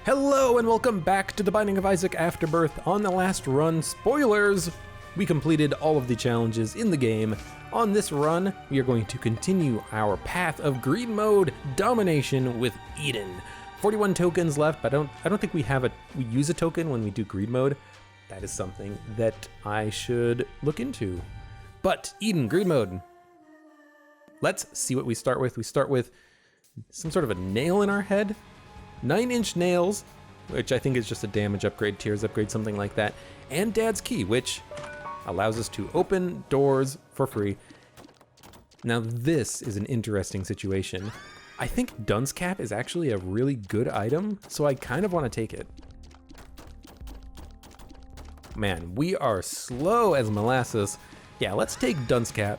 Hello and welcome back to The Binding of Isaac Afterbirth. On the last run, spoilers, we completed all of the challenges in the game. On this run, we are going to continue our path of greed mode domination with Eden. 41 tokens left, but I don't think we use a token when we do greed mode. That is something that I should look into. But Eden, greed mode. Let's see what we start with. We start with some sort of a nail in our head. 9-inch nails, which I think is just a damage upgrade, tears upgrade, something like that. And Dad's key, which allows us to open doors for free. Now this is an interesting situation. I think Dunce Cap is actually a really good item, so I kind of want to take it. Man, we are slow as molasses. Yeah, let's take Dunce Cap.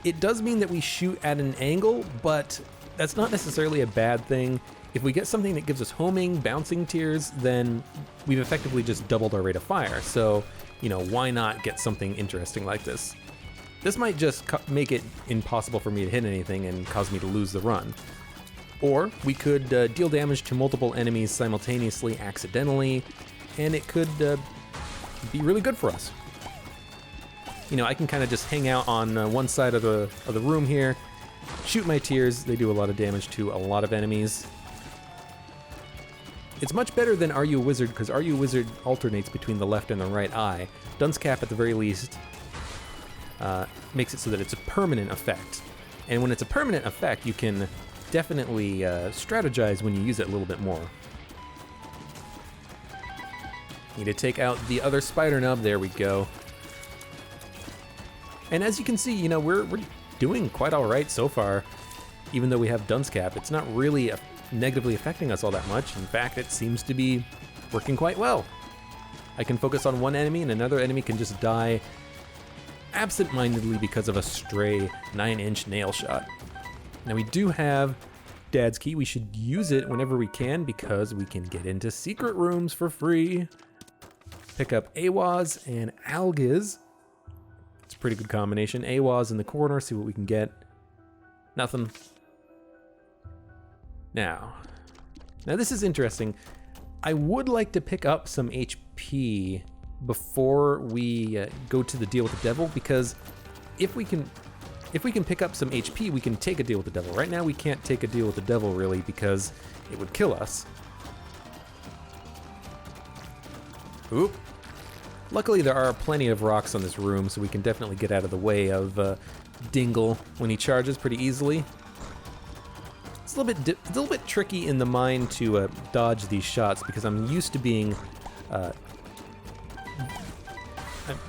It does mean that we shoot at an angle, but that's not necessarily a bad thing. If we get something that gives us homing, bouncing tears, then we've effectively just doubled our rate of fire. So, why not get something interesting like this? This might just make it impossible for me to hit anything and cause me to lose the run. Or we could deal damage to multiple enemies simultaneously, accidentally, and it could be really good for us. I can kind of just hang out on one side of the room here, shoot my tears. They do a lot of damage to a lot of enemies. It's much better than Are You a Wizard, because Are You a Wizard alternates between the left and the right eye. Dunce Cap, at the very least, makes it so that it's a permanent effect. And when it's a permanent effect, you can definitely strategize when you use it a little bit more. Need to take out the other spider nub. There we go. And as you can see, we're doing quite all right so far. Even though we have Dunce Cap, it's not really negatively affecting us all that much. In fact, it seems to be working quite well. I can focus on one enemy and another enemy can just die absent-mindedly because of a stray 9-inch nail shot. Now we do have Dad's key. We should use it whenever we can because we can get into secret rooms for free. Pick up Awaz and Algiz. It's a pretty good combination. Awaz in the corner, see what we can get. Nothing. Now this is interesting. I would like to pick up some HP before we go to the deal with the devil, because if we can pick up some HP, we can take a deal with the devil. Right now we can't take a deal with the devil really because it would kill us. Oop. Luckily there are plenty of rocks on this room, so we can definitely get out of the way of Dingle when he charges pretty easily. It's a little bit tricky in the mine to dodge these shots because I'm used to being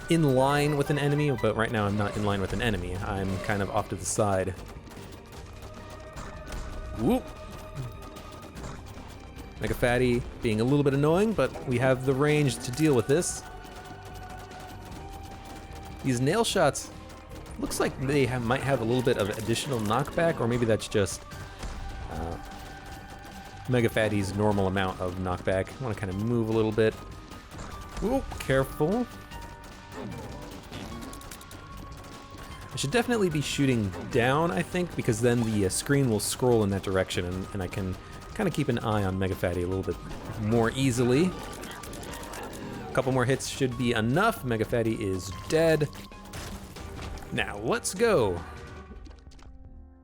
in line with an enemy, but right now I'm not in line with an enemy. I'm kind of off to the side. Whoop! Mega Fatty being a little bit annoying, but we have the range to deal with this. These nail shots, looks like they might have a little bit of additional knockback, or maybe that's just Mega Fatty's normal amount of knockback. I want to kind of move a little bit. Ooh, careful. I should definitely be shooting down, I think, because then the screen will scroll in that direction, and I can kind of keep an eye on Mega Fatty a little bit more easily. A couple more hits should be enough. Mega Fatty is dead. Now, let's go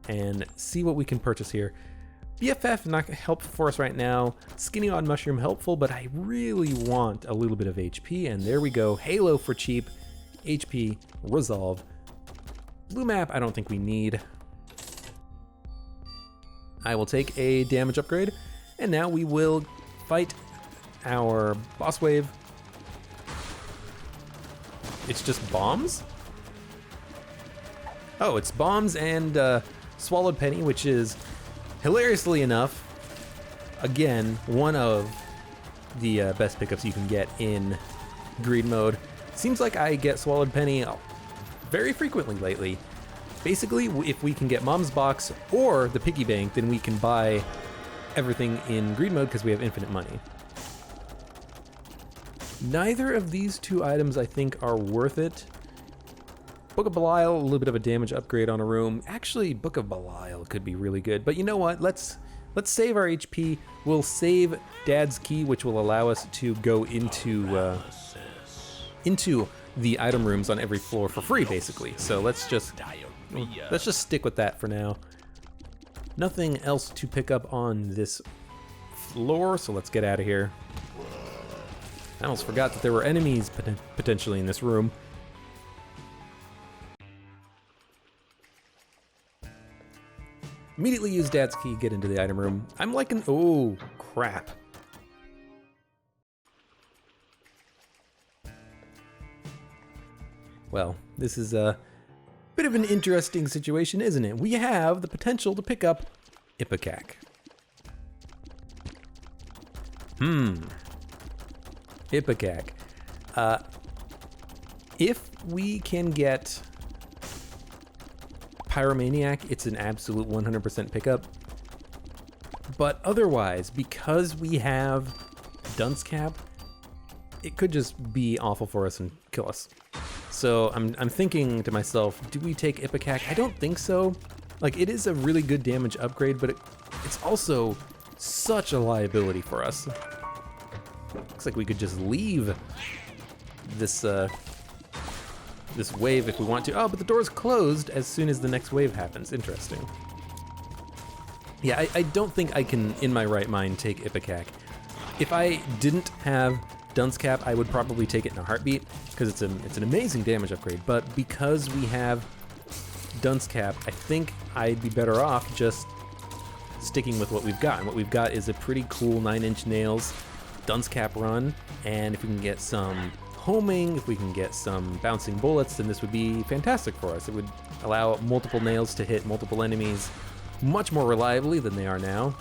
and see what we can purchase here. BFF not helpful for us right now. Skinny Odd Mushroom helpful, but I really want a little bit of HP, and there we go. Halo for cheap. HP, Resolve. Blue map, I don't think we need. I will take a damage upgrade, and now we will fight our boss wave. It's just bombs? Oh, it's bombs and Swallowed Penny, which is, hilariously enough, again, one of the best pickups you can get in greed mode. Seems like I get Swallowed Penny very frequently lately. Basically, if we can get Mom's Box or the Piggy Bank, then we can buy everything in greed mode because we have infinite money. Neither of these two items I think are worth it. Book of Belial, a little bit of a damage upgrade on a room. Actually, Book of Belial could be really good, but you know what? Let's Let's save our HP. We'll save Dad's key, which will allow us to go into the item rooms on every floor for free, basically. So let's just stick with that for now. Nothing else to pick up on this floor, so let's get out of here. I almost forgot that there were enemies potentially in this room. Immediately use Dad's key, get into the item room. I'm liking, oh, crap. Well, this is a bit of an interesting situation, isn't it? We have the potential to pick up AbeClancy. AbeClancy. If we can get Pyromaniac, it's an absolute 100% pickup. But otherwise, because we have Dunce Cap, it could just be awful for us and kill us. So I'm thinking to myself, do we take AbeClancy? I don't think so. Like, it is a really good damage upgrade, but it's also such a liability for us. Looks like we could just leave this this wave if we want to. Oh, but the door's closed as soon as the next wave happens. Interesting. Yeah, I don't think I can, in my right mind, take AbeClancy. If I didn't have Dunce Cap, I would probably take it in a heartbeat, because it's an amazing damage upgrade. But because we have Dunce Cap, I think I'd be better off just sticking with what we've got. And what we've got is a pretty cool 9-inch nails Dunce Cap run, and if we can get some homing, if we can get some bouncing bullets, then this would be fantastic for us. It would allow multiple nails to hit multiple enemies much more reliably than they are now.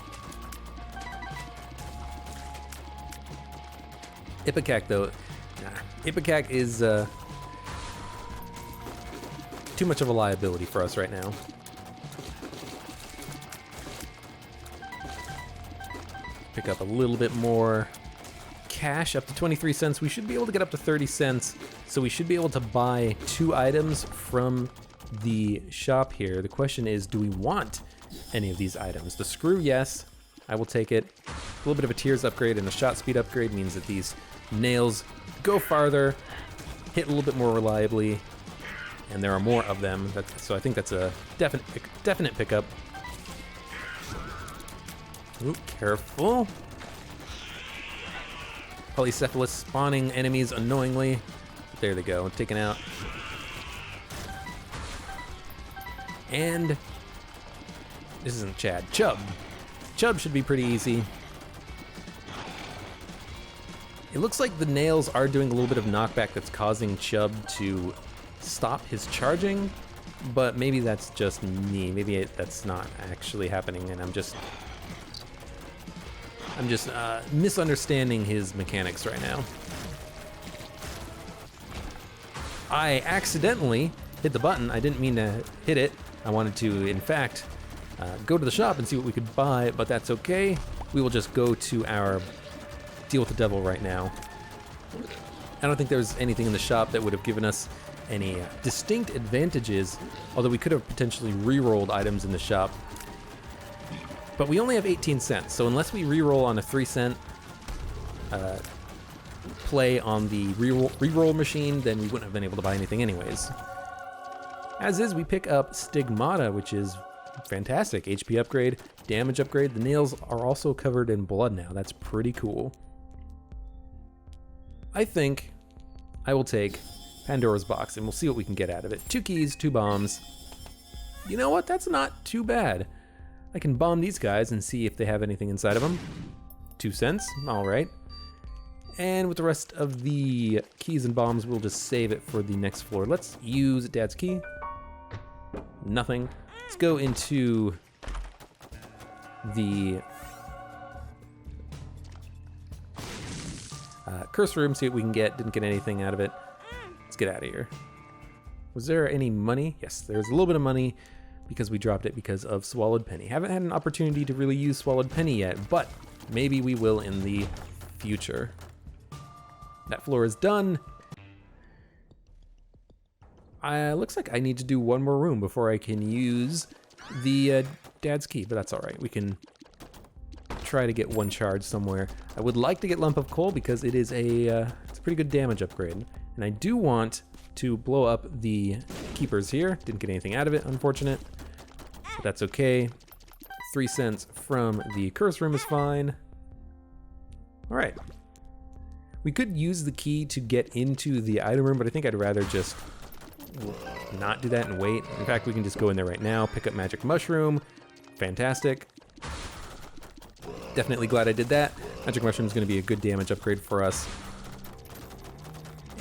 AbeClancy though, AbeClancy is too much of a liability for us right now. Pick up a little bit more cash, up to 23 cents. We should be able to get up to 30 cents, so we should be able to buy 2 items from the shop here. The question is, do we want any of these items? The screw, yes, I will take it. A little bit of a tears upgrade and a shot speed upgrade means that these nails go farther, hit a little bit more reliably, and there are more of them. So I think that's a definite pickup. Ooh, careful. Polycephalus spawning enemies unknowingly. There they go, taken out. And this isn't Chad, Chub. Chub should be pretty easy. It looks like the nails are doing a little bit of knockback that's causing Chub to stop his charging, but maybe that's just me. Maybe that's not actually happening, and I'm just misunderstanding his mechanics right now. I accidentally hit the button. I didn't mean to hit it. I wanted to, in fact, go to the shop and see what we could buy, but that's okay. We will just go to our deal with the devil right now. I don't think there's anything in the shop that would have given us any distinct advantages, although we could have potentially re-rolled items in the shop. But we only have 18 cents, so unless we re-roll on a 3-cent play on the re-roll machine, then we wouldn't have been able to buy anything anyways. As is, we pick up Stigmata, which is fantastic. HP upgrade, damage upgrade. The nails are also covered in blood now. That's pretty cool. I think I will take Pandora's box and we'll see what we can get out of it. 2 keys, 2 bombs. You know what? That's not too bad. I can bomb these guys and see if they have anything inside of them. 2 cents, all right. And with the rest of the keys and bombs, we'll just save it for the next floor. Let's use Dad's key. Nothing. Let's go into the curse room, see what we can get. Didn't get anything out of it. Let's get out of here. Was there any money? Yes, there's a little bit of money because we dropped it because of Swallowed Penny. Haven't had an opportunity to really use Swallowed Penny yet, but maybe we will in the future. That floor is done. Looks like I need to do one more room before I can use the Dad's key, but that's all right. We can try to get one charge somewhere. I would like to get Lump of Coal because it is it's a pretty good damage upgrade. And I do want to blow up the keepers here. Didn't get anything out of it, unfortunate. But that's okay. 3 cents from the curse room is fine. All right. We could use the key to get into the item room, but I think I'd rather just not do that and wait. In fact, we can just go in there right now, pick up Magic Mushroom. Fantastic. Definitely glad I did that. Magic Mushroom is going to be a good damage upgrade for us.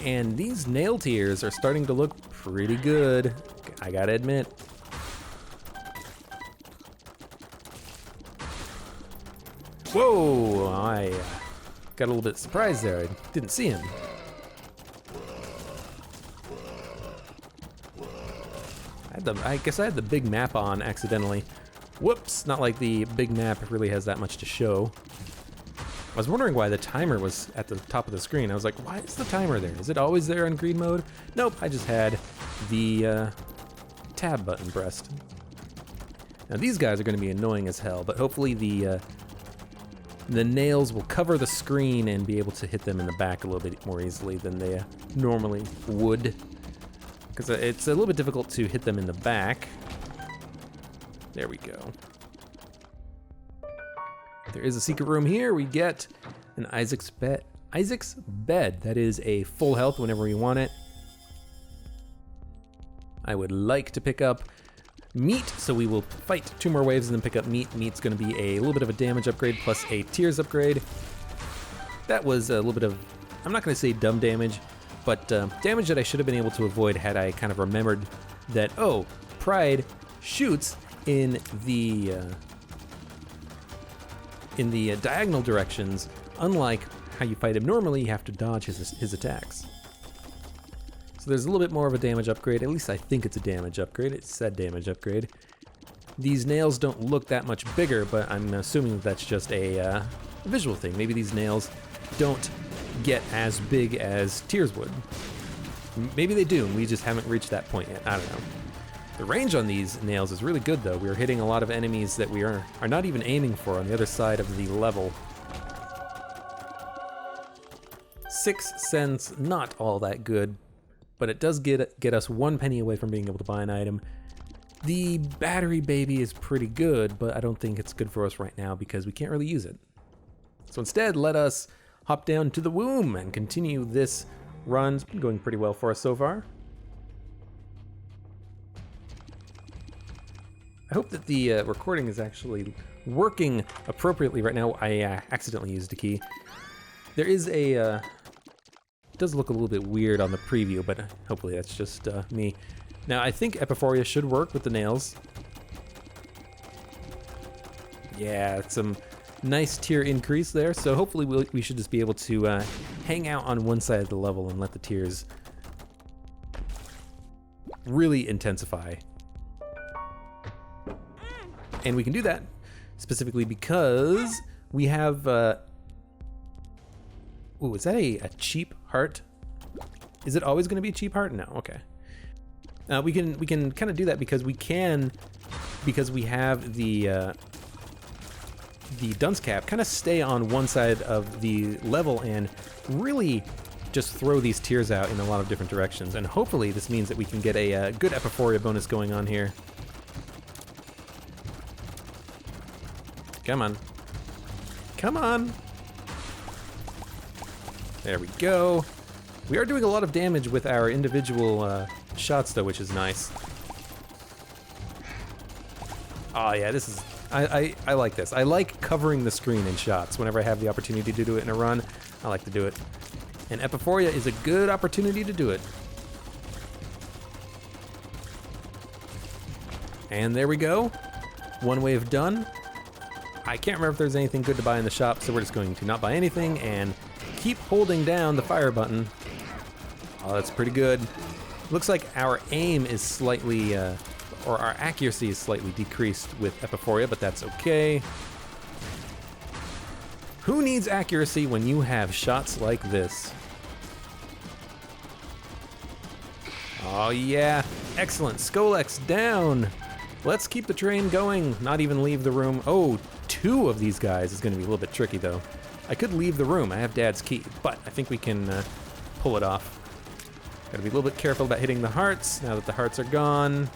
And these nail tiers are starting to look pretty good, I gotta admit. Whoa, I got a little bit surprised there. I didn't see him. I guess I had the big map on accidentally. Whoops, not like the big map really has that much to show. I was wondering why the timer was at the top of the screen. I was like, why is the timer there? Is it always there on green mode? Nope, I just had the tab button pressed. Now these guys are gonna be annoying as hell, but hopefully the nails will cover the screen and be able to hit them in the back a little bit more easily than they normally would. Because it's a little bit difficult to hit them in the back. There we go. There is a secret room here. We get an Isaac's bed. Isaac's bed. That is a full health whenever we want it. I would like to pick up meat, so we will fight 2 more waves and then pick up meat. Meat's going to be a little bit of a damage upgrade plus a tears upgrade. That was a little bit of, I'm not going to say dumb damage, but damage that I should have been able to avoid had I kind of remembered that, oh, Pride shoots in the diagonal directions. Unlike how you fight him normally, you have to dodge his attacks. So there's a little bit more of a damage upgrade. At least I think it's a damage upgrade. It said damage upgrade. These nails don't look that much bigger, but I'm assuming that's just a visual thing. Maybe these nails don't get as big as tears would. Maybe they do, and we just haven't reached that point yet. I don't know. The range on these nails is really good, though. We're hitting a lot of enemies that we are not even aiming for on the other side of the level. 6 cents, not all that good, but it does get us 1 penny away from being able to buy an item. The battery baby is pretty good, but I don't think it's good for us right now because we can't really use it. So instead, let us hop down to the womb and continue this run. It's been going pretty well for us so far. I hope that the recording is actually working appropriately right now. I accidentally used a key. There is a, it does look a little bit weird on the preview, but hopefully that's just me. Now I think Epiphoria should work with the nails. Yeah, it's some nice tier increase there, so hopefully we should just be able to hang out on one side of the level and let the tiers really intensify. And we can do that specifically because we have, ooh, is that a cheap heart? Is it always gonna be a cheap heart? No, okay. We can kind of do that because we have the dunce cap kind of stay on one side of the level and really just throw these tiers out in a lot of different directions. And hopefully this means that we can get a good Epiphoria bonus going on here. Come on. Come on. There we go. We are doing a lot of damage with our individual shots though, which is nice. Oh yeah, this is, I like this. I like covering the screen in shots. Whenever I have the opportunity to do it in a run, I like to do it. And Epiphoria is a good opportunity to do it. And there we go. 1 wave done. I can't remember if there's anything good to buy in the shop, so we're just going to not buy anything and keep holding down the fire button. Oh, that's pretty good. Looks like our aim is slightly, or our accuracy is slightly decreased with Epiphoria, but that's okay. Who needs accuracy when you have shots like this? Oh yeah, excellent. Skolex down. Let's keep the train going, not even leave the room. Oh, 2 of these guys is gonna be a little bit tricky though. I could leave the room, I have Dad's key, but I think we can pull it off. Gotta be a little bit careful about hitting the hearts now that the hearts are gone.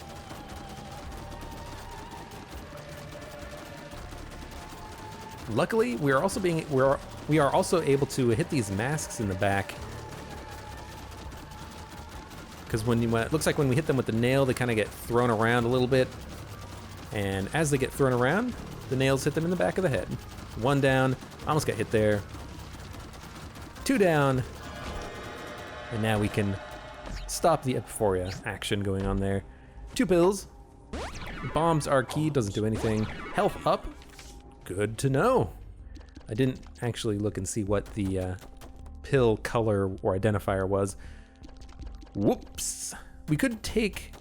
Luckily, we are also able to hit these masks in the back. Because it looks like when we hit them with the nail, they kind of get thrown around a little bit. And as they get thrown around, the nails hit them in the back of the head. 1 down, almost got hit there. 2 down. And now we can stop the Epiphoria action going on there. 2 pills. Bombs are key, doesn't do anything. Health up. Good to know. I didn't actually look and see what the pill color or identifier was. Whoops. We could take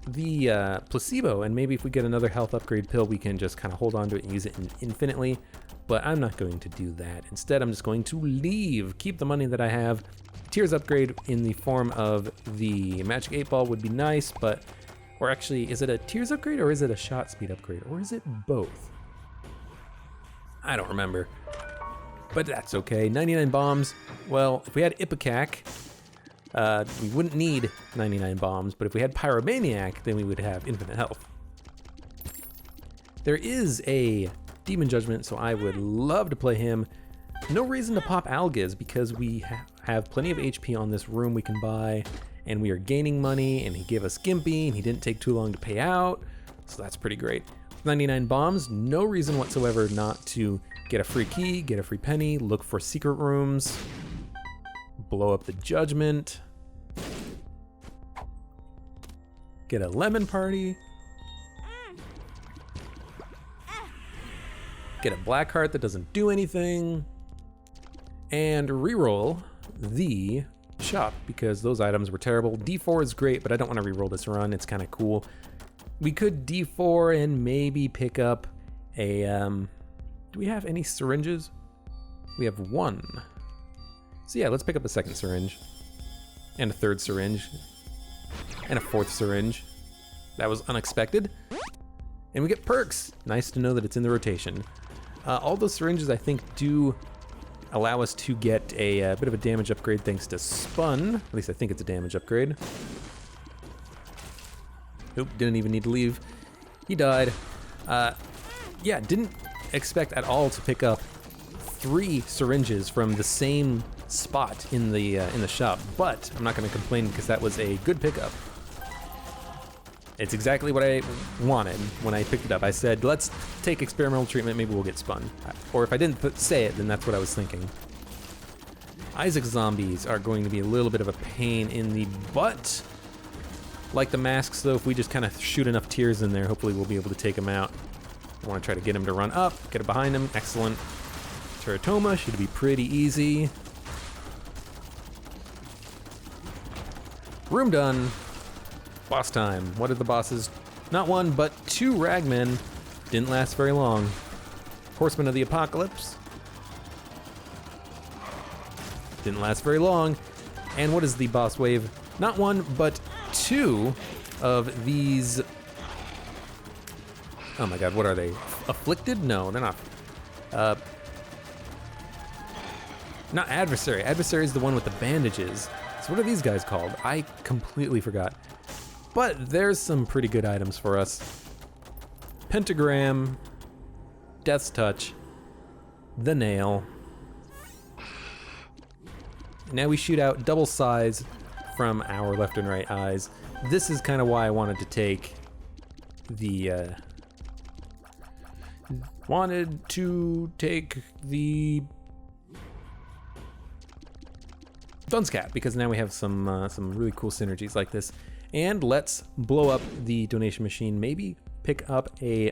the placebo, and maybe if we get another health upgrade pill, we can just kind of hold on to it and use it infinitely. But I'm not going to do that. Instead, I'm just going to leave. Keep the money that I have. Tears upgrade in the form of the Magic 8 Ball would be nice, but... Or actually, is it a Tears upgrade or is it a shot speed upgrade? Or is it both? I don't remember. But that's okay. 99 bombs. Well, if we had Ipecac, we wouldn't need 99 bombs, but if we had Pyromaniac, then we would have infinite health. There is a Demon Judgment, so I would love to play him. No reason to pop Algiz because we have plenty of HP on this room we can buy, and we are gaining money, and he gave us Gimpy, and he didn't take too long to pay out, so that's pretty great. 99 bombs, no reason whatsoever not to get a free key, get a free penny, look for secret rooms, blow up the Judgment, get a lemon party, get a black heart that doesn't do anything, and reroll the shop because those items were terrible. D4 is great, but I don't want to reroll this run. It's kind of cool. We could D4 and maybe pick up a, do we have any syringes? We have 1. So yeah, let's pick up a 2nd syringe. And a 3rd syringe. And a 4th syringe. That was unexpected. And we get perks. Nice to know that it's in the rotation. All those syringes I think do allow us to get a bit of a damage upgrade thanks to Spun. At least I think it's a damage upgrade. Oop, didn't even need to leave. He died. Yeah, didn't expect at all to pick up 3 syringes from the same spot in the shop, but I'm not going to complain because that was a good pickup. It's exactly what I wanted when I picked it up. I said, let's take experimental treatment, maybe we'll get Spun. Or if I didn't say it, then that's what I was thinking. Isaac zombies are going to be a little bit of a pain in the butt. Like the masks, though, if we just kind of shoot enough tears in there, hopefully we'll be able to take him out. I want to try to get him to run up, get it behind him. Excellent. Teratoma should be pretty easy. Room done. Boss time. What are the bosses? Not 1, but 2 ragmen. Didn't last very long. Horsemen of the Apocalypse. Didn't last very long. And what is the boss wave? Not 1, but 2 of these... Oh my god, what are they? Afflicted? No, they're not. Not Adversary. Adversary is the one with the bandages. So what are these guys called? I completely forgot. But there's some pretty good items for us. Pentagram, Death's Touch, the Nail. Now we shoot out double size from our left and right eyes. This is kind of why I wanted to take the Dunce Cap, because now we have some really cool synergies like this. And let's blow up the donation machine. Maybe pick up a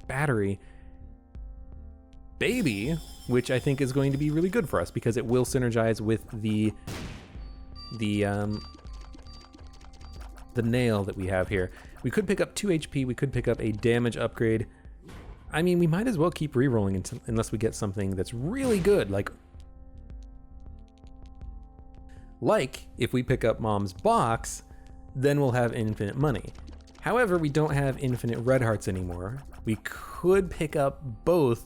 battery baby, which I think is going to be really good for us because it will synergize with the nail that we have here. We could pick up 2 HP. We could pick up a damage upgrade. I mean, we might as well keep re-rolling unless we get something that's really good, like if we pick up Mom's box, then we'll have infinite money. However, we don't have infinite red hearts anymore. We could pick up both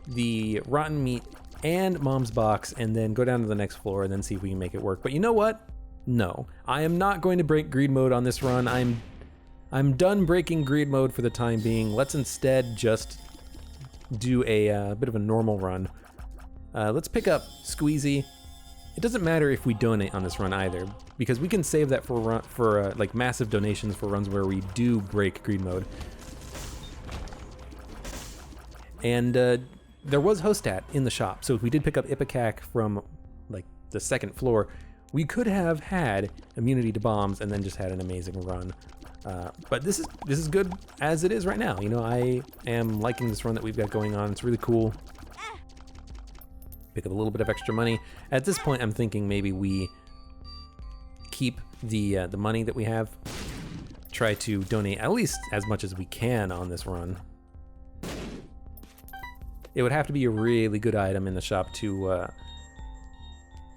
the rotten meat and Mom's box and then go down to the next floor and then see if we can make it work. But you know what? No, I am not going to break greed mode on this run. I'm done breaking greed mode for the time being. Let's instead just do a bit of a normal run. Let's pick up Squeezy. It doesn't matter if we donate on this run either, because we can save that for like massive donations for runs where we do break greed mode. And there was Hostat in the shop, so if we did pick up Ipecac from like the second floor, we could have had immunity to bombs and then just had an amazing run. But this is good as it is right now. You know, I am liking this run that we've got going on. It's really cool. Pick up a little bit of extra money. At this point, I'm thinking maybe we keep the money that we have. Try to donate at least as much as we can on this run. It would have to be a really good item in the shop to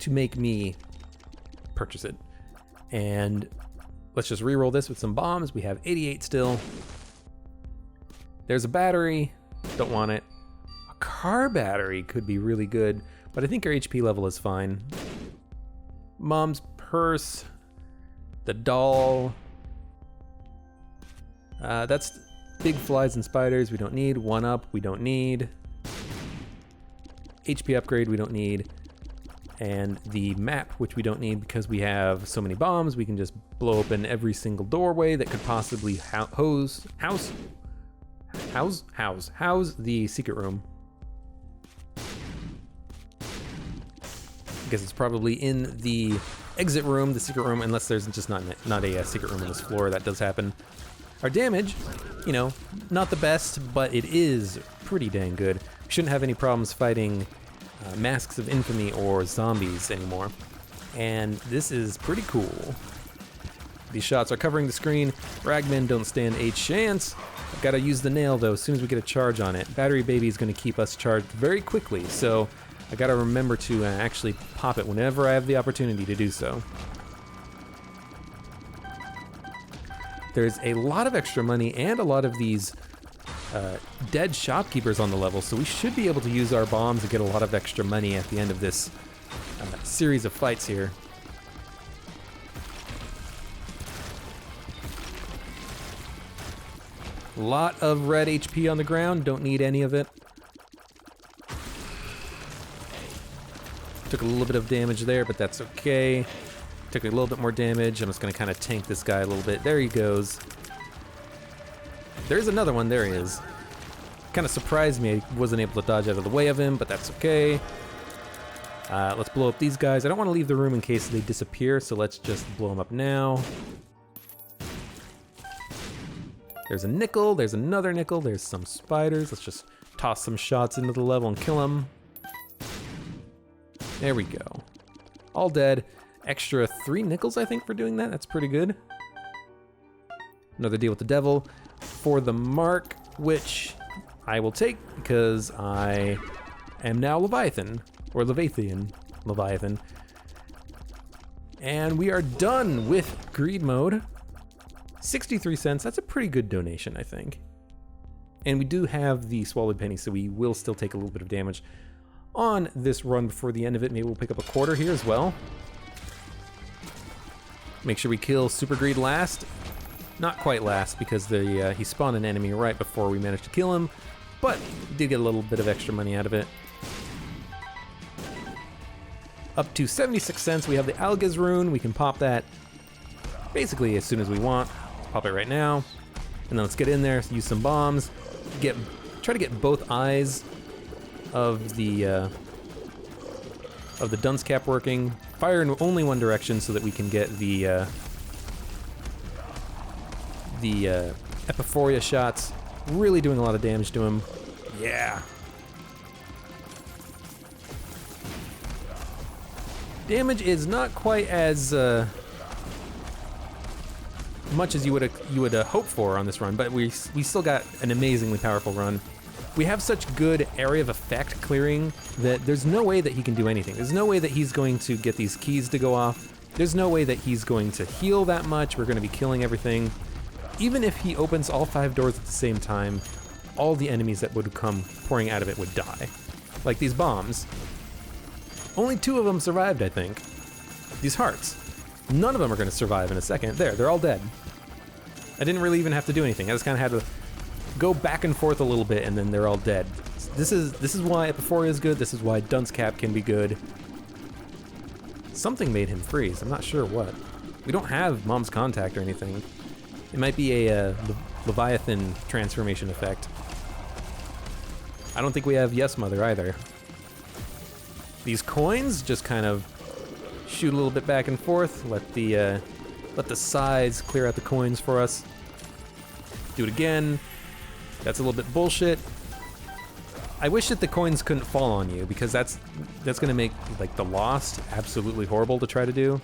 make me purchase it. And let's just re-roll this with some bombs. We have 88 still. There's a battery. Don't want it. A car battery could be really good, but I think our HP level is fine. Mom's purse. The doll. That's big flies and spiders we don't need. 1-up we don't need. HP upgrade we don't need. And the map, which we don't need because we have so many bombs, we can just blow open every single doorway that could possibly house the secret room. I guess it's probably in the exit room, the secret room, unless there's just not a secret room on this floor. That does happen. Our damage, you know, not the best, but it is pretty dang good. We shouldn't have any problems fighting masks of infamy or zombies anymore. And this is pretty cool. These shots are covering the screen. Ragmen don't stand a chance. I've got to use the nail though as soon as we get a charge on it. Battery Baby is going to keep us charged very quickly, so I got to remember to actually pop it whenever I have the opportunity to do so. There's a lot of extra money and a lot of these dead shopkeepers on the level, so we should be able to use our bombs to get a lot of extra money at the end of this series of fights here. A lot of red HP on the ground, don't need any of it. Took a little bit of damage there, but that's okay. Took a little bit more damage. I'm just gonna kind of tank this guy a little bit. There he goes. There's another one, there he is. Kind of surprised me I wasn't able to dodge out of the way of him, but that's okay. Let's blow up these guys. I don't want to leave the room in case they disappear, so let's just blow them up now. There's a nickel, there's another nickel, there's some spiders. Let's just toss some shots into the level and kill them. There we go. All dead. Extra 3 nickels, I think, for doing that. That's pretty good. Another deal with the devil for the mark, which I will take because I am now Leviathan, or Leviathan. And we are done with greed mode. 63 cents, that's a pretty good donation, I think. And we do have the swallowed penny, so we will still take a little bit of damage on this run before the end of it. Maybe we'll pick up a quarter here as well. Make sure we kill Super Greed last. Not quite last, because he spawned an enemy right before we managed to kill him, but we did get a little bit of extra money out of it. Up to 76 cents, we have the Alga's rune. We can pop that basically as soon as we want. Let's pop it right now. And then let's get in there, use some bombs, try to get both eyes of the dunce cap working. Fire in only one direction so that we can get the Epiphoria shots. Really doing a lot of damage to him. Yeah. Damage is not quite as much as you would hope for on this run, but we still got an amazingly powerful run. We have such good area of effect clearing that there's no way that he can do anything. There's no way that he's going to get these keys to go off. There's no way that he's going to heal that much. We're going to be killing everything. Even if he opens all 5 doors at the same time, all the enemies that would come pouring out of it would die. Like these bombs. Only 2 of them survived, I think. These hearts. None of them are going to survive in a second. There, they're all dead. I didn't really even have to do anything. I just kind of had to go back and forth a little bit, and then they're all dead. This is why Epiphoria is good. This is why Dunce Cap can be good. Something made him freeze. I'm not sure what. We don't have Mom's Contact or anything. It might be a Leviathan transformation effect. I don't think we have Yes Mother either. These coins just kind of shoot a little bit back and forth. Let the sides clear out the coins for us. Do it again. That's a little bit bullshit. I wish that the coins couldn't fall on you, because that's gonna make like the Lost absolutely horrible to try to do.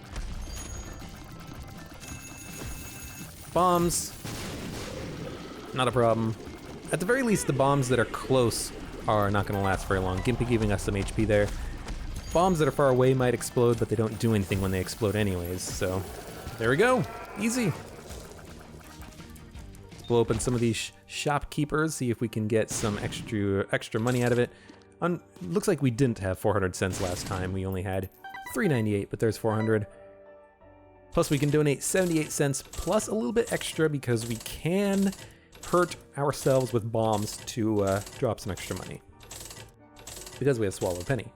Bombs, not a problem. At the very least, the bombs that are close are not gonna last very long. Gimpy giving us some HP there. Bombs that are far away might explode, but they don't do anything when they explode anyways, so there we go, easy. We'll open some of these shopkeepers, see if we can get some extra money out of it. Looks like we didn't have 400 cents last time. We only had 398, but there's 400. Plus we can donate 78 cents plus a little bit extra because we can hurt ourselves with bombs to drop some extra money. Because we have Swallow a Penny.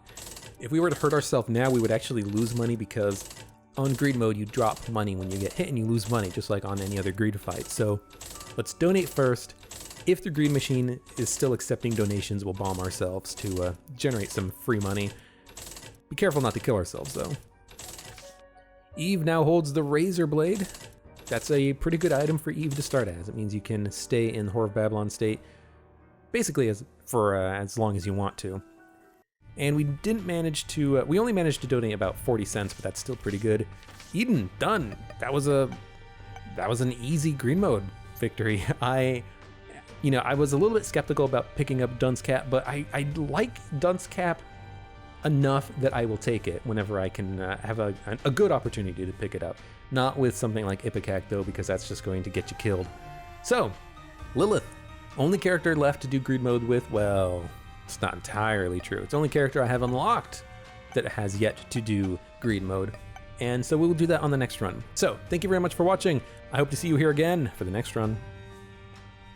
If we were to hurt ourselves now, we would actually lose money because on greed mode, you drop money when you get hit and you lose money, just like on any other greed fight. So let's donate first. If the greed machine is still accepting donations, we'll bomb ourselves to generate some free money. Be careful not to kill ourselves, though. Eve now holds the Razor Blade. That's a pretty good item for Eve to start as. It means you can stay in Whore of Babylon state basically as long as you want to. And we didn't manage to, we only managed to donate about 40 cents, but that's still pretty good. Eden, done. That was an easy green mode victory. I was a little bit skeptical about picking up Dunce Cap, but I like Dunce Cap enough that I will take it whenever I can have a good opportunity to pick it up. Not with something like Ipecac though, because that's just going to get you killed. So, Lilith, only character left to do greed mode with. Well, it's not entirely true. It's the only character I have unlocked that has yet to do greed mode. And so we'll do that on the next run. So, thank you very much for watching. I hope to see you here again for the next run.